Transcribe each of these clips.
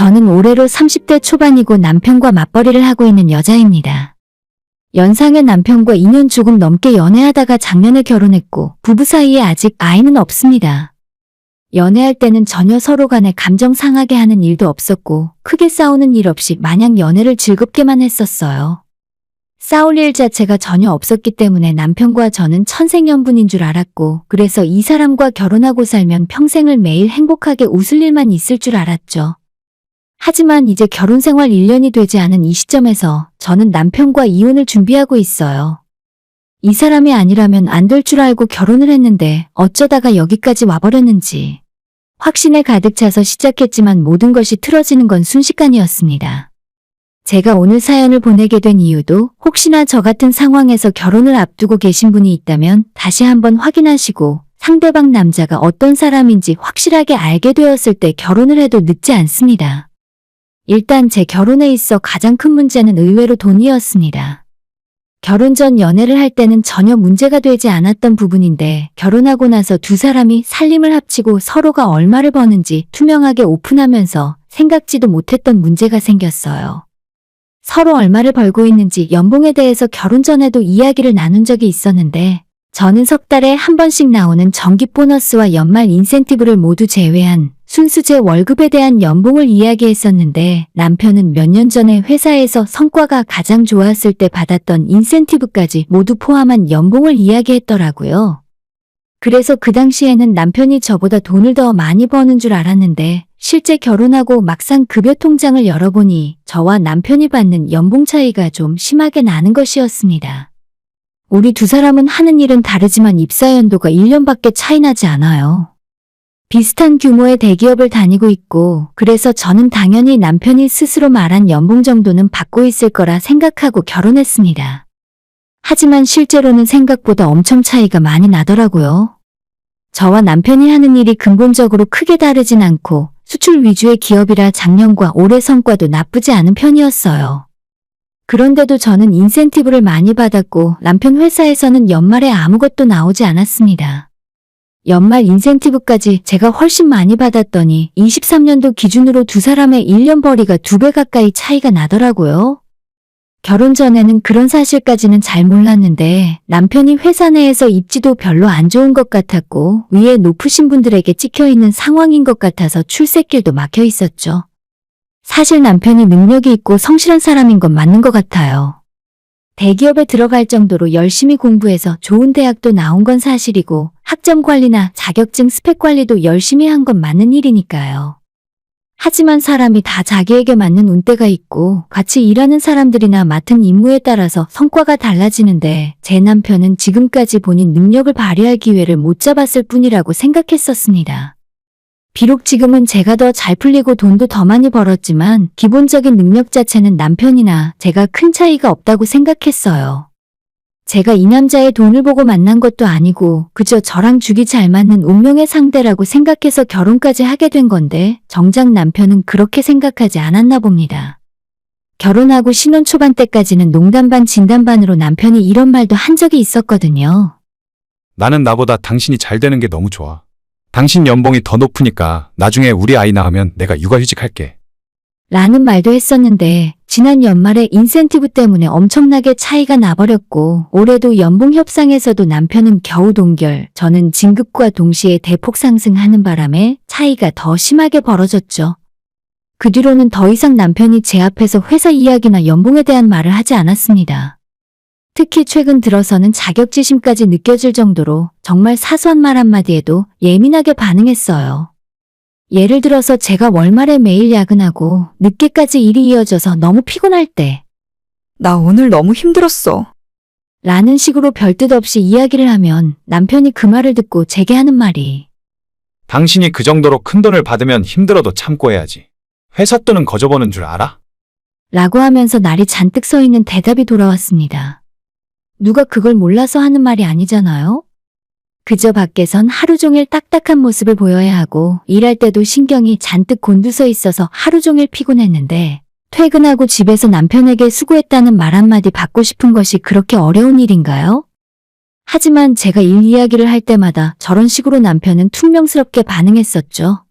저는 올해로 30대 초반이고 남편과 맞벌이를 하고 있는 여자입니다. 연상의 남편과 2년 조금 넘게 연애하다가 작년에 결혼했고 부부 사이에 아직 아이는 없습니다. 연애할 때는 전혀 서로 간에 감정 상하게 하는 일도 없었고 크게 싸우는 일 없이 마냥 연애를 즐겁게만 했었어요. 싸울 일 자체가 전혀 없었기 때문에 남편과 저는 천생연분인 줄 알았고 그래서 이 사람과 결혼하고 살면 평생을 매일 행복하게 웃을 일만 있을 줄 알았죠. 하지만 이제 결혼 생활 1년이 되지 않은 이 시점에서 저는 남편과 이혼을 준비하고 있어요. 이 사람이 아니라면 안 될 줄 알고 결혼을 했는데 어쩌다가 여기까지 와버렸는지. 확신에 가득 차서 시작했지만 모든 것이 틀어지는 건 순식간이었습니다. 제가 오늘 사연을 보내게 된 이유도 혹시나 저 같은 상황에서 결혼을 앞두고 계신 분이 있다면 다시 한번 확인하시고 상대방 남자가 어떤 사람인지 확실하게 알게 되었을 때 결혼을 해도 늦지 않습니다. 일단 제 결혼에 있어 가장 큰 문제는 의외로 돈이었습니다. 결혼 전 연애를 할 때는 전혀 문제가 되지 않았던 부분인데 결혼하고 나서 두 사람이 살림을 합치고 서로가 얼마를 버는지 투명하게 오픈하면서 생각지도 못했던 문제가 생겼어요. 서로 얼마를 벌고 있는지 연봉에 대해서 결혼 전에도 이야기를 나눈 적이 있었는데 저는 석 달에 한 번씩 나오는 정기 보너스와 연말 인센티브를 모두 제외한 순수 제 월급에 대한 연봉을 이야기했었는데 남편은 몇 년 전에 회사에서 성과가 가장 좋았을 때 받았던 인센티브까지 모두 포함한 연봉을 이야기했더라고요. 그래서 그 당시에는 남편이 저보다 돈을 더 많이 버는 줄 알았는데 실제 결혼하고 막상 급여 통장을 열어보니 저와 남편이 받는 연봉 차이가 좀 심하게 나는 것이었습니다. 우리 두 사람은 하는 일은 다르지만 입사 연도가 1년밖에 차이 나지 않아요. 비슷한 규모의 대기업을 다니고 있고 그래서 저는 당연히 남편이 스스로 말한 연봉 정도는 받고 있을 거라 생각하고 결혼했습니다. 하지만 실제로는 생각보다 엄청 차이가 많이 나더라고요. 저와 남편이 하는 일이 근본적으로 크게 다르진 않고 수출 위주의 기업이라 작년과 올해 성과도 나쁘지 않은 편이었어요. 그런데도 저는 인센티브를 많이 받았고 남편 회사에서는 연말에 아무것도 나오지 않았습니다. 연말 인센티브까지 제가 훨씬 많이 받았더니 23년도 기준으로 두 사람의 1년 벌이가 2배 가까이 차이가 나더라고요. 결혼 전에는 그런 사실까지는 잘 몰랐는데 남편이 회사 내에서 입지도 별로 안 좋은 것 같았고 위에 높으신 분들에게 찍혀있는 상황인 것 같아서 출세길도 막혀 있었죠. 사실 남편이 능력이 있고 성실한 사람인 건 맞는 것 같아요. 대기업에 들어갈 정도로 열심히 공부해서 좋은 대학도 나온 건 사실이고 학점 관리나 자격증 스펙 관리도 열심히 한 건 맞는 일이니까요. 하지만 사람이 다 자기에게 맞는 운대가 있고 같이 일하는 사람들이나 맡은 임무에 따라서 성과가 달라지는데 제 남편은 지금까지 본인 능력을 발휘할 기회를 못 잡았을 뿐이라고 생각했었습니다. 비록 지금은 제가 더 잘 풀리고 돈도 더 많이 벌었지만 기본적인 능력 자체는 남편이나 제가 큰 차이가 없다고 생각했어요. 제가 이 남자의 돈을 보고 만난 것도 아니고 그저 저랑 죽이 잘 맞는 운명의 상대라고 생각해서 결혼까지 하게 된 건데 정작 남편은 그렇게 생각하지 않았나 봅니다. 결혼하고 신혼 초반 때까지는 농담 반 진담 반으로 남편이 이런 말도 한 적이 있었거든요. 나는 나보다 당신이 잘 되는 게 너무 좋아. 당신 연봉이 더 높으니까 나중에 우리 아이 낳으면 내가 육아휴직 할게. 라는 말도 했었는데 지난 연말에 인센티브 때문에 엄청나게 차이가 나버렸고 올해도 연봉 협상에서도 남편은 겨우 동결, 저는 진급과 동시에 대폭 상승하는 바람에 차이가 더 심하게 벌어졌죠. 그 뒤로는 더 이상 남편이 제 앞에서 회사 이야기나 연봉에 대한 말을 하지 않았습니다. 특히 최근 들어서는 자격지심까지 느껴질 정도로 정말 사소한 말 한마디에도 예민하게 반응했어요. 예를 들어서 제가 월말에 매일 야근하고 늦게까지 일이 이어져서 너무 피곤할 때 나 오늘 너무 힘들었어. 라는 식으로 별뜻 없이 이야기를 하면 남편이 그 말을 듣고 제게 하는 말이 당신이 그 정도로 큰 돈을 받으면 힘들어도 참고 해야지. 회사 돈은 거저 버는 줄 알아? 라고 하면서 날이 잔뜩 서 있는 대답이 돌아왔습니다. 누가 그걸 몰라서 하는 말이 아니잖아요? 그저 밖에선 하루 종일 딱딱한 모습을 보여야 하고 일할 때도 신경이 잔뜩 곤두서 있어서 하루 종일 피곤했는데 퇴근하고 집에서 남편에게 수고했다는 말 한마디 받고 싶은 것이 그렇게 어려운 일인가요? 하지만 제가 일 이야기를 할 때마다 저런 식으로 남편은 퉁명스럽게 반응했었죠.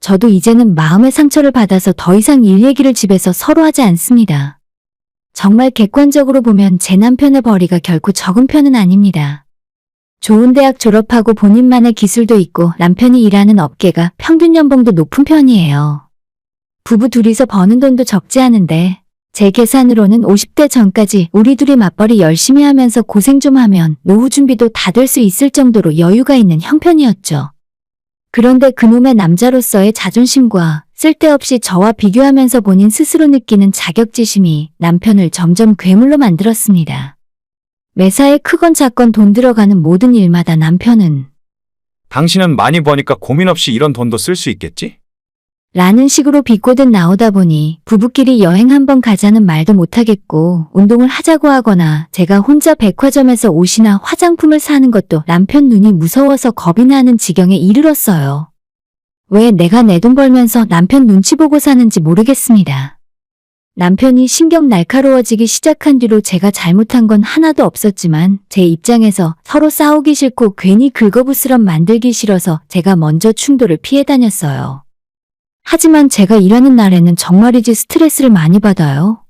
저도 이제는 마음의 상처를 받아서 더 이상 일 얘기를 집에서 서로 하지 않습니다. 정말 객관적으로 보면 제 남편의 벌이가 결코 적은 편은 아닙니다. 좋은 대학 졸업하고 본인만의 기술도 있고 남편이 일하는 업계가 평균 연봉도 높은 편이에요. 부부 둘이서 버는 돈도 적지 않은데 제 계산으로는 50대 전까지 우리 둘이 맞벌이 열심히 하면서 고생 좀 하면 노후 준비도 다 될 수 있을 정도로 여유가 있는 형편이었죠. 그런데 그놈의 남자로서의 자존심과 쓸데없이 저와 비교하면서 본인 스스로 느끼는 자격지심이 남편을 점점 괴물로 만들었습니다. 매사에 크건 작건 돈 들어가는 모든 일마다 남편은 당신은 많이 버니까 고민 없이 이런 돈도 쓸 수 있겠지? 라는 식으로 비꼬듯 나오다 보니 부부끼리 여행 한번 가자는 말도 못하겠고 운동을 하자고 하거나 제가 혼자 백화점에서 옷이나 화장품을 사는 것도 남편 눈이 무서워서 겁이 나는 지경에 이르렀어요. 왜 내가 내 돈 벌면서 남편 눈치 보고 사는지 모르겠습니다. 남편이 신경 날카로워지기 시작한 뒤로 제가 잘못한 건 하나도 없었지만 제 입장에서 서로 싸우기 싫고 괜히 긁어부스럼 만들기 싫어서 제가 먼저 충돌을 피해 다녔어요. 하지만 제가 일하는 날에는 정말이지 스트레스를 많이 받아요.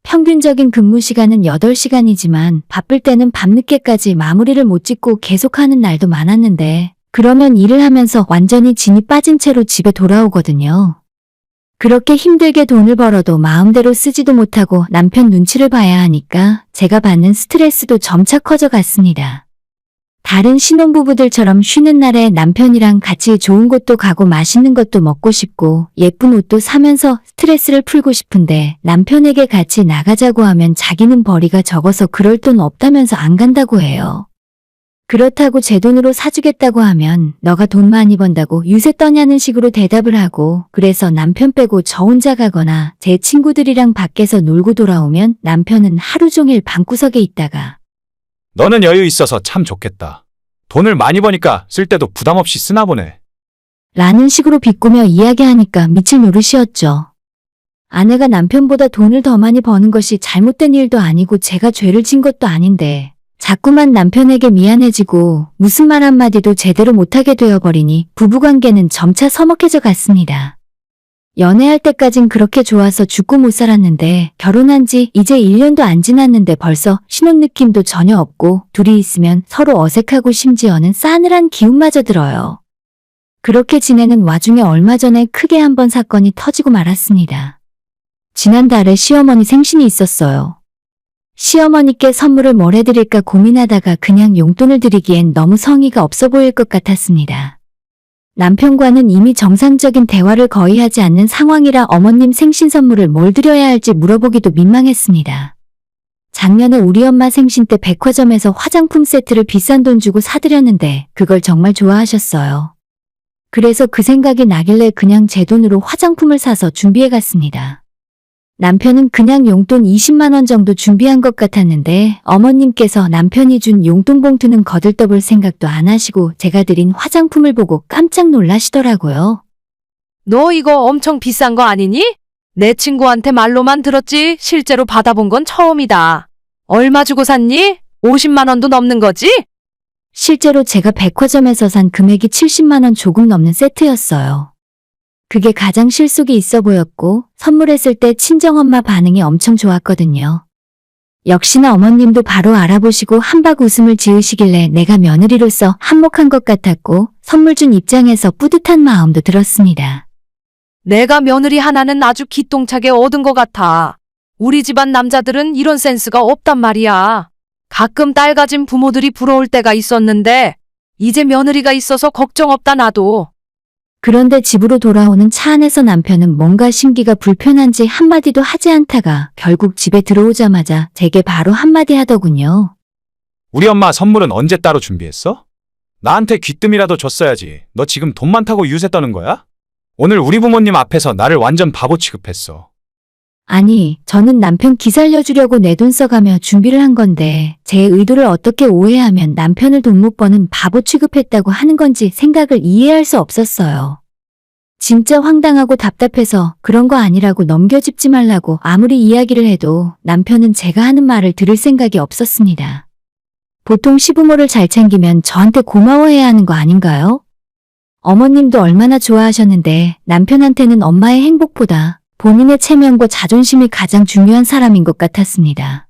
평균적인 근무 시간은 8시간이지만 바쁠 때는 밤늦게까지 마무리를 못 짓고 계속하는 날도 많았는데 그러면 일을 하면서 완전히 진이 빠진 채로 집에 돌아오거든요. 그렇게 힘들게 돈을 벌어도 마음대로 쓰지도 못하고 남편 눈치를 봐야 하니까 제가 받는 스트레스도 점차 커져갔습니다. 다른 신혼부부들처럼 쉬는 날에 남편이랑 같이 좋은 곳도 가고 맛있는 것도 먹고 싶고 예쁜 옷도 사면서 스트레스를 풀고 싶은데 남편에게 같이 나가자고 하면 자기는 벌이가 적어서 그럴 돈 없다면서 안 간다고 해요. 그렇다고 제 돈으로 사주겠다고 하면 너가 돈 많이 번다고 유세 떠냐는 식으로 대답을 하고 그래서 남편 빼고 저 혼자 가거나 제 친구들이랑 밖에서 놀고 돌아오면 남편은 하루 종일 방구석에 있다가 너는 여유 있어서 참 좋겠다. 돈을 많이 버니까 쓸 때도 부담 없이 쓰나 보네. 라는 식으로 비꼬며 이야기하니까 미칠 노릇이었죠. 아내가 남편보다 돈을 더 많이 버는 것이 잘못된 일도 아니고 제가 죄를 진 것도 아닌데 자꾸만 남편에게 미안해지고 무슨 말 한마디도 제대로 못하게 되어버리니 부부관계는 점차 서먹해져 갔습니다. 연애할 때까진 그렇게 좋아서 죽고 못 살았는데 결혼한 지 이제 1년도 안 지났는데 벌써 신혼 느낌도 전혀 없고 둘이 있으면 서로 어색하고 심지어는 싸늘한 기운마저 들어요. 그렇게 지내는 와중에 얼마 전에 크게 한번 사건이 터지고 말았습니다. 지난달에 시어머니 생신이 있었어요. 시어머니께 선물을 뭘 해드릴까 고민하다가 그냥 용돈을 드리기엔 너무 성의가 없어 보일 것 같았습니다. 남편과는 이미 정상적인 대화를 거의 하지 않는 상황이라 어머님 생신 선물을 뭘 드려야 할지 물어보기도 민망했습니다. 작년에 우리 엄마 생신 때 백화점에서 화장품 세트를 비싼 돈 주고 사드렸는데 그걸 정말 좋아하셨어요. 그래서 그 생각이 나길래 그냥 제 돈으로 화장품을 사서 준비해 갔습니다. 남편은 그냥 용돈 20만 원 정도 준비한 것 같았는데 어머님께서 남편이 준 용돈 봉투는 거들떠볼 생각도 안 하시고 제가 드린 화장품을 보고 깜짝 놀라시더라고요. 너 이거 엄청 비싼 거 아니니? 내 친구한테 말로만 들었지 실제로 받아본 건 처음이다. 얼마 주고 샀니? 50만 원도 넘는 거지? 실제로 제가 백화점에서 산 금액이 70만 원 조금 넘는 세트였어요. 그게 가장 실속이 있어 보였고 선물했을 때 친정엄마 반응이 엄청 좋았거든요. 역시나 어머님도 바로 알아보시고 한박 웃음을 지으시길래 내가 며느리로서 한몫한 것 같았고 선물 준 입장에서 뿌듯한 마음도 들었습니다. 내가 며느리 하나는 아주 기똥차게 얻은 것 같아. 우리 집안 남자들은 이런 센스가 없단 말이야. 가끔 딸 가진 부모들이 부러울 때가 있었는데 이제 며느리가 있어서 걱정 없다 나도. 그런데 집으로 돌아오는 차 안에서 남편은 뭔가 심기가 불편한지 한마디도 하지 않다가 결국 집에 들어오자마자 제게 바로 한마디 하더군요. 우리 엄마 선물은 언제 따로 준비했어? 나한테 귀뜸이라도 줬어야지. 너 지금 돈 많다고 유세 떠는 거야? 오늘 우리 부모님 앞에서 나를 완전 바보 취급했어. 아니, 저는 남편 기 살려주려고 내 돈 써가며 준비를 한 건데 제 의도를 어떻게 오해하면 남편을 돈 못 버는 바보 취급했다고 하는 건지 생각을 이해할 수 없었어요. 진짜 황당하고 답답해서 그런 거 아니라고 넘겨짚지 말라고 아무리 이야기를 해도 남편은 제가 하는 말을 들을 생각이 없었습니다. 보통 시부모를 잘 챙기면 저한테 고마워해야 하는 거 아닌가요? 어머님도 얼마나 좋아하셨는데 남편한테는 엄마의 행복보다 본인의 체면과 자존심이 가장 중요한 사람인 것 같았습니다.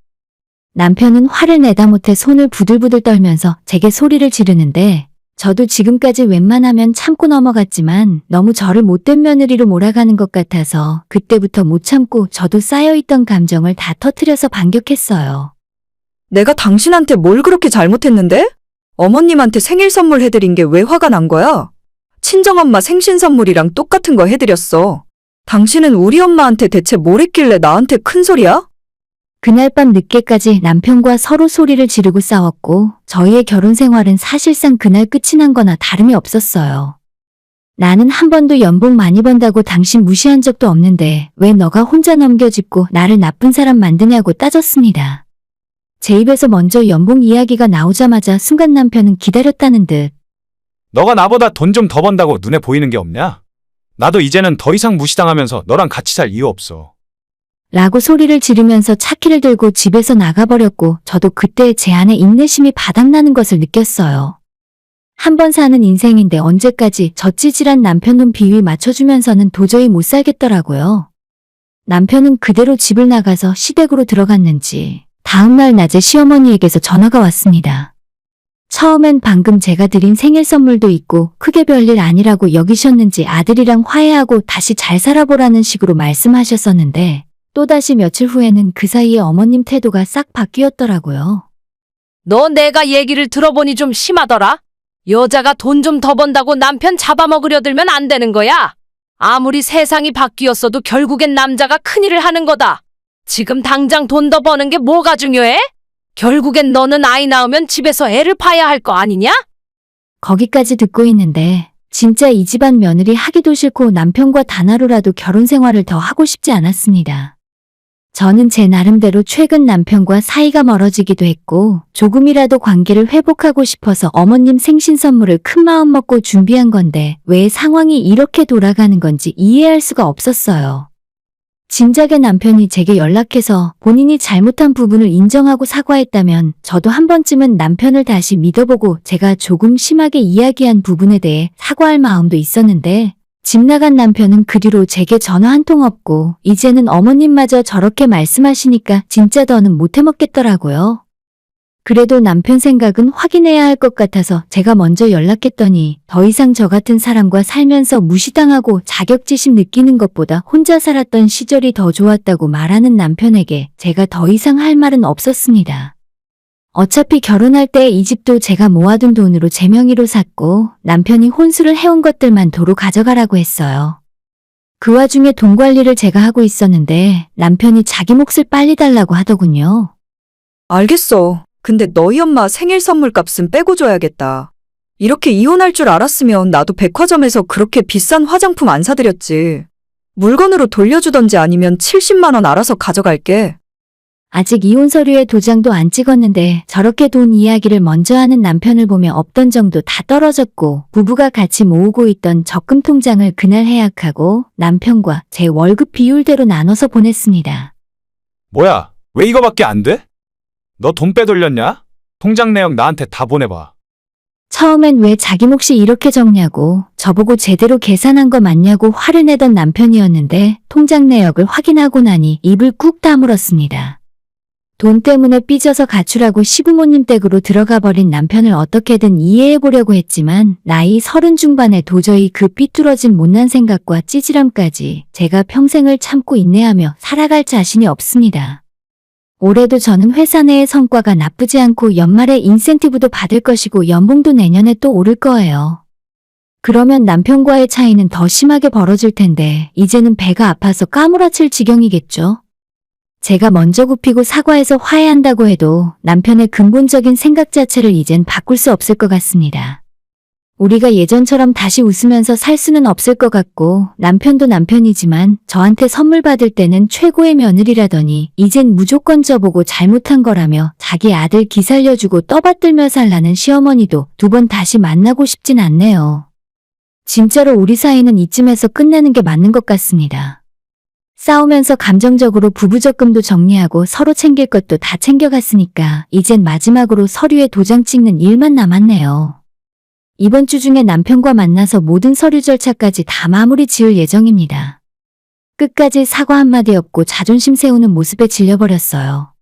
남편은 화를 내다 못해 손을 부들부들 떨면서 제게 소리를 지르는데 저도 지금까지 웬만하면 참고 넘어갔지만 너무 저를 못된 며느리로 몰아가는 것 같아서 그때부터 못 참고 저도 쌓여있던 감정을 다 터뜨려서 반격했어요. 내가 당신한테 뭘 그렇게 잘못했는데? 어머님한테 생일 선물 해드린 게 왜 화가 난 거야? 친정엄마 생신 선물이랑 똑같은 거 해드렸어. 당신은 우리 엄마한테 대체 뭘 했길래 나한테 큰 소리야? 그날 밤 늦게까지 남편과 서로 소리를 지르고 싸웠고 저희의 결혼 생활은 사실상 그날 끝이 난 거나 다름이 없었어요. 나는 한 번도 연봉 많이 번다고 당신 무시한 적도 없는데 왜 너가 혼자 넘겨짚고 나를 나쁜 사람 만드냐고 따졌습니다. 제 입에서 먼저 연봉 이야기가 나오자마자 순간 남편은 기다렸다는 듯 너가 나보다 돈 좀 더 번다고 눈에 보이는 게 없냐? 나도 이제는 더 이상 무시당하면서 너랑 같이 살 이유 없어. 라고 소리를 지르면서 차키를 들고 집에서 나가버렸고 저도 그때 제 안에 인내심이 바닥나는 것을 느꼈어요. 한 번 사는 인생인데 언제까지 저 찌질한 남편 돈 비위 맞춰주면서는 도저히 못 살겠더라고요. 남편은 그대로 집을 나가서 시댁으로 들어갔는지 다음날 낮에 시어머니에게서 전화가 왔습니다. 처음엔 방금 제가 드린 생일 선물도 있고 크게 별일 아니라고 여기셨는지 아들이랑 화해하고 다시 잘 살아보라는 식으로 말씀하셨었는데 또다시 며칠 후에는 그 사이에 어머님 태도가 싹 바뀌었더라고요. 너 내가 얘기를 들어보니 좀 심하더라. 여자가 돈 좀 더 번다고 남편 잡아먹으려 들면 안 되는 거야. 아무리 세상이 바뀌었어도 결국엔 남자가 큰일을 하는 거다. 지금 당장 돈 더 버는 게 뭐가 중요해? 결국엔 너는 아이 낳으면 집에서 애를 봐야 할 거 아니냐? 거기까지 듣고 있는데 진짜 이 집안 며느리 하기도 싫고 남편과 단 하루라도 결혼 생활을 더 하고 싶지 않았습니다. 저는 제 나름대로 최근 남편과 사이가 멀어지기도 했고 조금이라도 관계를 회복하고 싶어서 어머님 생신 선물을 큰 마음 먹고 준비한 건데 왜 상황이 이렇게 돌아가는 건지 이해할 수가 없었어요. 진작에 남편이 제게 연락해서 본인이 잘못한 부분을 인정하고 사과했다면 저도 한 번쯤은 남편을 다시 믿어보고 제가 조금 심하게 이야기한 부분에 대해 사과할 마음도 있었는데 집 나간 남편은 그 뒤로 제게 전화 한 통 없고 이제는 어머님마저 저렇게 말씀하시니까 진짜 더는 못 해먹겠더라고요. 그래도 남편 생각은 확인해야 할 것 같아서 제가 먼저 연락했더니 더 이상 저 같은 사람과 살면서 무시당하고 자격지심 느끼는 것보다 혼자 살았던 시절이 더 좋았다고 말하는 남편에게 제가 더 이상 할 말은 없었습니다. 어차피 결혼할 때 이 집도 제가 모아둔 돈으로 제 명의로 샀고 남편이 혼수를 해온 것들만 도로 가져가라고 했어요. 그 와중에 돈 관리를 제가 하고 있었는데 남편이 자기 몫을 빨리 달라고 하더군요. 알겠어. 근데 너희 엄마 생일 선물 값은 빼고 줘야겠다. 이렇게 이혼할 줄 알았으면 나도 백화점에서 그렇게 비싼 화장품 안 사드렸지. 물건으로 돌려주던지 아니면 70만 원 알아서 가져갈게. 아직 이혼 서류에 도장도 안 찍었는데 저렇게 돈 이야기를 먼저 하는 남편을 보며 없던 정도 다 떨어졌고 부부가 같이 모으고 있던 적금 통장을 그날 해약하고 남편과 제 월급 비율대로 나눠서 보냈습니다. 뭐야? 왜 이거밖에 안 돼? 너 돈 빼돌렸냐? 통장 내역 나한테 다 보내봐. 처음엔 왜 자기 몫이 이렇게 적냐고 저보고 제대로 계산한 거 맞냐고 화를 내던 남편이었는데 통장 내역을 확인하고 나니 입을 꾹 다물었습니다. 돈 때문에 삐져서 가출하고 시부모님 댁으로 들어가 버린 남편을 어떻게든 이해해보려고 했지만 나이 30 중반에 도저히 그 삐뚤어진 못난 생각과 찌질함까지 제가 평생을 참고 인내하며 살아갈 자신이 없습니다. 올해도 저는 회사 내의 성과가 나쁘지 않고 연말에 인센티브도 받을 것이고 연봉도 내년에 또 오를 거예요. 그러면 남편과의 차이는 더 심하게 벌어질 텐데 이제는 배가 아파서 까무라칠 지경이겠죠. 제가 먼저 굽히고 사과해서 화해한다고 해도 남편의 근본적인 생각 자체를 이젠 바꿀 수 없을 것 같습니다. 우리가 예전처럼 다시 웃으면서 살 수는 없을 것 같고 남편도 남편이지만 저한테 선물 받을 때는 최고의 며느리라더니 이젠 무조건 저보고 잘못한 거라며 자기 아들 기살려주고 떠받들며 살라는 시어머니도 두 번 다시 만나고 싶진 않네요. 진짜로 우리 사이는 이쯤에서 끝내는 게 맞는 것 같습니다. 싸우면서 감정적으로 부부 적금도 정리하고 서로 챙길 것도 다 챙겨갔으니까 이젠 마지막으로 서류에 도장 찍는 일만 남았네요. 이번 주 중에 남편과 만나서 모든 서류 절차까지 다 마무리 지을 예정입니다. 끝까지 사과 한마디 없고 자존심 세우는 모습에 질려버렸어요.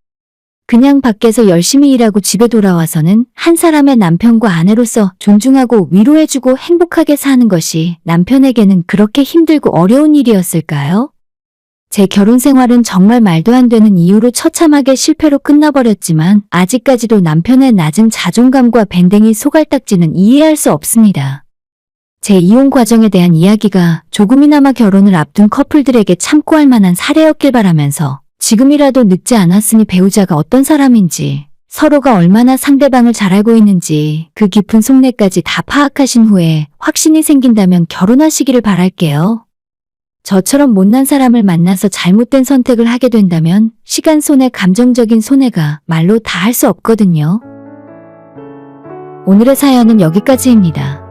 그냥 밖에서 열심히 일하고 집에 돌아와서는 한 사람의 남편과 아내로서 존중하고 위로해주고 행복하게 사는 것이 남편에게는 그렇게 힘들고 어려운 일이었을까요? 제 결혼 생활은 정말 말도 안 되는 이유로 처참하게 실패로 끝나버렸지만 아직까지도 남편의 낮은 자존감과 밴댕이 소갈딱지는 이해할 수 없습니다. 제 이혼 과정에 대한 이야기가 조금이나마 결혼을 앞둔 커플들에게 참고할 만한 사례였길 바라면서 지금이라도 늦지 않았으니 배우자가 어떤 사람인지, 서로가 얼마나 상대방을 잘 알고 있는지 그 깊은 속내까지 다 파악하신 후에 확신이 생긴다면 결혼하시기를 바랄게요. 저처럼 못난 사람을 만나서 잘못된 선택을 하게 된다면 시간 손해, 감정적인 손해가 말로 다 할 수 없거든요. 오늘의 사연은 여기까지입니다.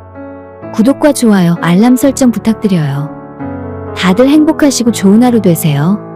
구독과 좋아요, 알람 설정 부탁드려요. 다들 행복하시고 좋은 하루 되세요.